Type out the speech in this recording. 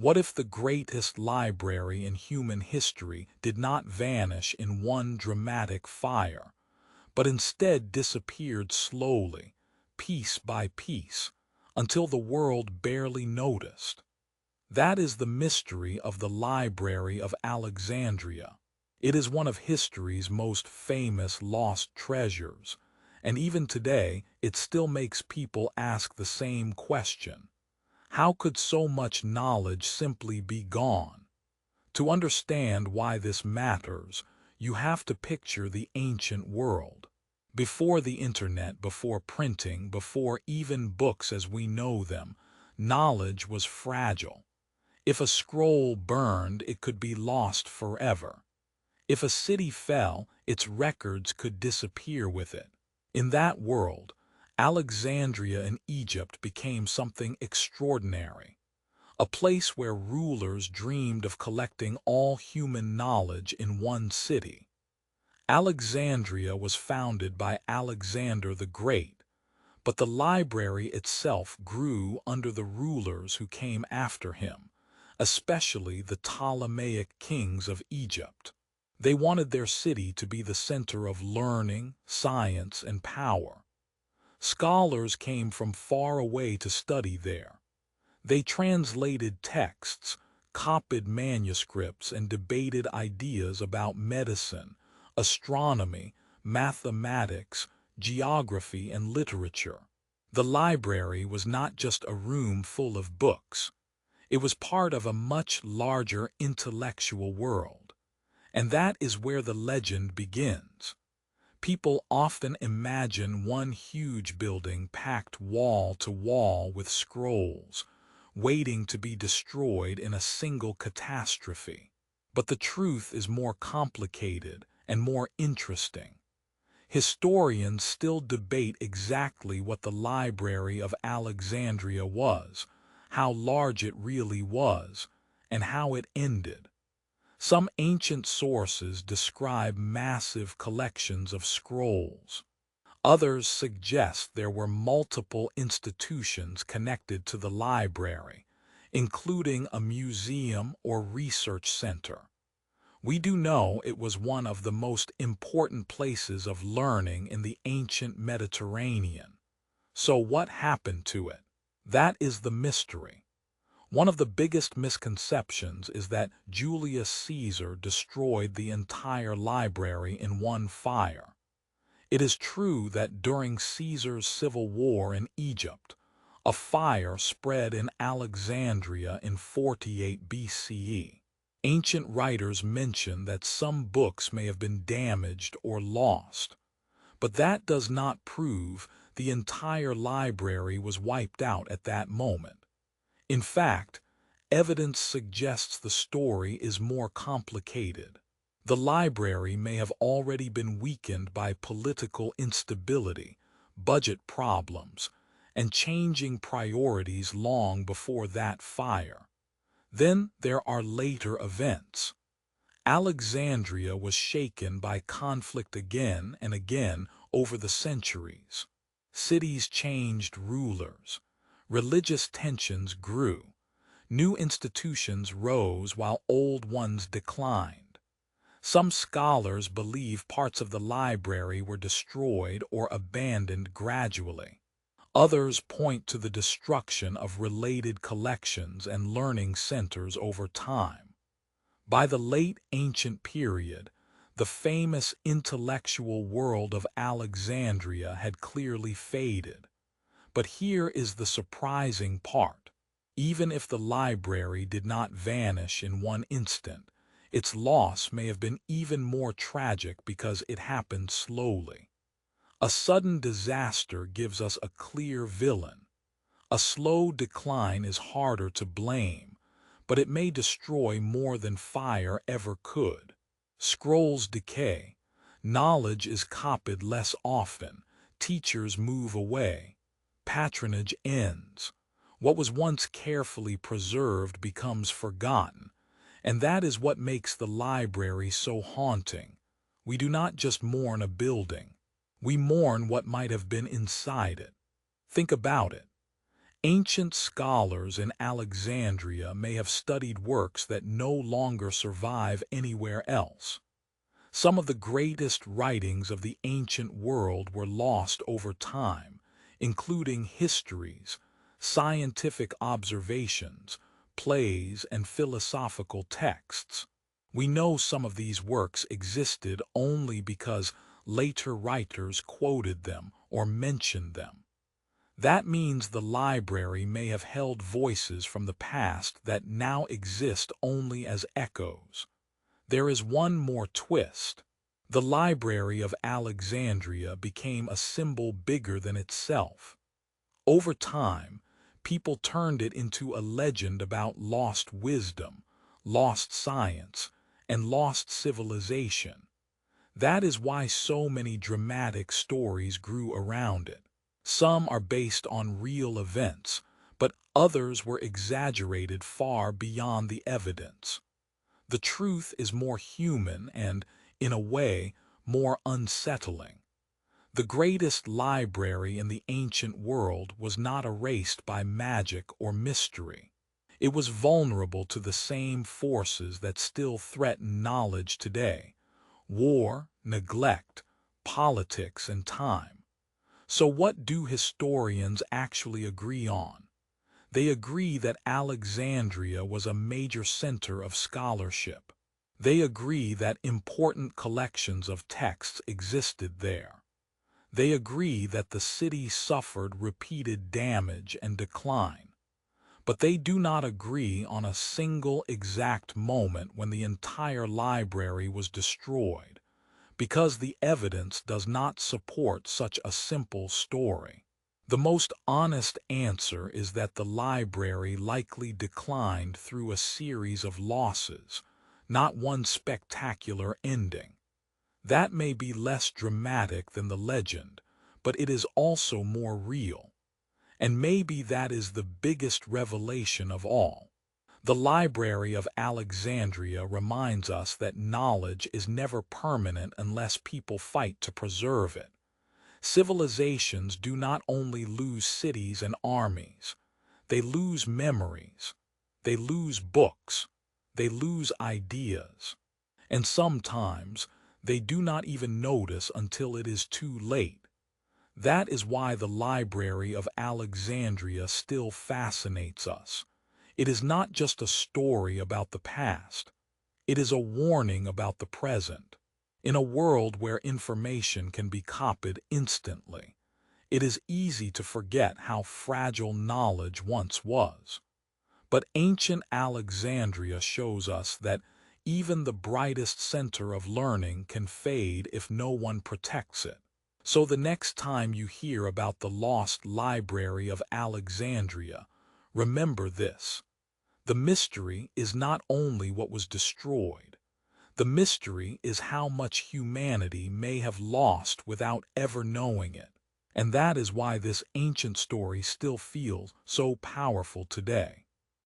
What if the greatest library in human history did not vanish in one dramatic fire, but instead disappeared slowly, piece by piece, until the world barely noticed? That is the mystery of the Library of Alexandria. It is one of history's most famous lost treasures, and even today it still makes people ask the same question. How could so much knowledge simply be gone? To understand why this matters, you have to picture the ancient world. Before the internet, before printing, before even books as we know them, knowledge was fragile. If a scroll burned, it could be lost forever. If a city fell, its records could disappear with it. In that world, Alexandria in Egypt became something extraordinary, a place where rulers dreamed of collecting all human knowledge in one city. Alexandria was founded by Alexander the Great, but the library itself grew under the rulers who came after him, especially the Ptolemaic kings of Egypt. They wanted their city to be the center of learning, science, and power. Scholars came from far away to study there. They translated texts, copied manuscripts, and debated ideas about medicine, astronomy, mathematics, geography, and literature. The library was not just a room full of books. It was part of a much larger intellectual world. And that is where the legend begins. People often imagine one huge building packed wall to wall with scrolls, waiting to be destroyed in a single catastrophe. But the truth is more complicated and more interesting. Historians still debate exactly what the Library of Alexandria was, how large it really was, and how it ended. Some ancient sources describe massive collections of scrolls. Others suggest there were multiple institutions connected to the library, including a museum or research center. We do know it was one of the most important places of learning in the ancient Mediterranean. So what happened to it? That is the mystery. One of the biggest misconceptions is that Julius Caesar destroyed the entire library in one fire. It is true that during Caesar's civil war in Egypt, a fire spread in Alexandria in 48 BCE. Ancient writers mention that some books may have been damaged or lost, but that does not prove the entire library was wiped out at that moment. In fact, evidence suggests the story is more complicated. The library may have already been weakened by political instability, budget problems, and changing priorities long before that fire. Then there are later events. Alexandria was shaken by conflict again and again over the centuries. Cities changed rulers. Religious tensions grew. New institutions rose while old ones declined. Some scholars believe parts of the library were destroyed or abandoned gradually. Others point to the destruction of related collections and learning centers over time. By the late ancient period, the famous intellectual world of Alexandria had clearly faded. But here is the surprising part. Even if the library did not vanish in one instant, its loss may have been even more tragic because it happened slowly. A sudden disaster gives us a clear villain. A slow decline is harder to blame, but it may destroy more than fire ever could. Scrolls decay, knowledge is copied less often, teachers move away, patronage ends. What was once carefully preserved becomes forgotten, and that is what makes the library so haunting. We do not just mourn a building, we mourn what might have been inside it. Think about it. Ancient scholars in Alexandria may have studied works that no longer survive anywhere else. Some of the greatest writings of the ancient world were lost over time, including histories, scientific observations, plays, and philosophical texts. We know some of these works existed only because later writers quoted them or mentioned them. That means the library may have held voices from the past that now exist only as echoes. There is one more twist. The Library of Alexandria became a symbol bigger than itself. Over time, people turned it into a legend about lost wisdom, lost science, and lost civilization. That is why so many dramatic stories grew around it. Some are based on real events, but others were exaggerated far beyond the evidence. The truth is more human and, in a way, more unsettling. The greatest library in the ancient world was not erased by magic or mystery. It was vulnerable to the same forces that still threaten knowledge today: war, neglect, politics, and time. So what do historians actually agree on? They agree that Alexandria was a major center of scholarship. They agree that important collections of texts existed there. They agree that the city suffered repeated damage and decline. But they do not agree on a single exact moment when the entire library was destroyed, because the evidence does not support such a simple story. The most honest answer is that the library likely declined through a series of losses, not one spectacular ending. That may be less dramatic than the legend, but it is also more real. And maybe that is the biggest revelation of all. The Library of Alexandria reminds us that knowledge is never permanent unless people fight to preserve it. Civilizations do not only lose cities and armies, they lose memories, they lose books, they lose ideas. And sometimes they do not even notice until it is too late. That is why the Library of Alexandria still fascinates us. It is not just a story about the past. It is a warning about the present. In a world where information can be copied instantly, it is easy to forget how fragile knowledge once was. But ancient Alexandria shows us that even the brightest center of learning can fade if no one protects it. So the next time you hear about the lost Library of Alexandria, remember this: the mystery is not only what was destroyed. The mystery is how much humanity may have lost without ever knowing it. And that is why this ancient story still feels so powerful today.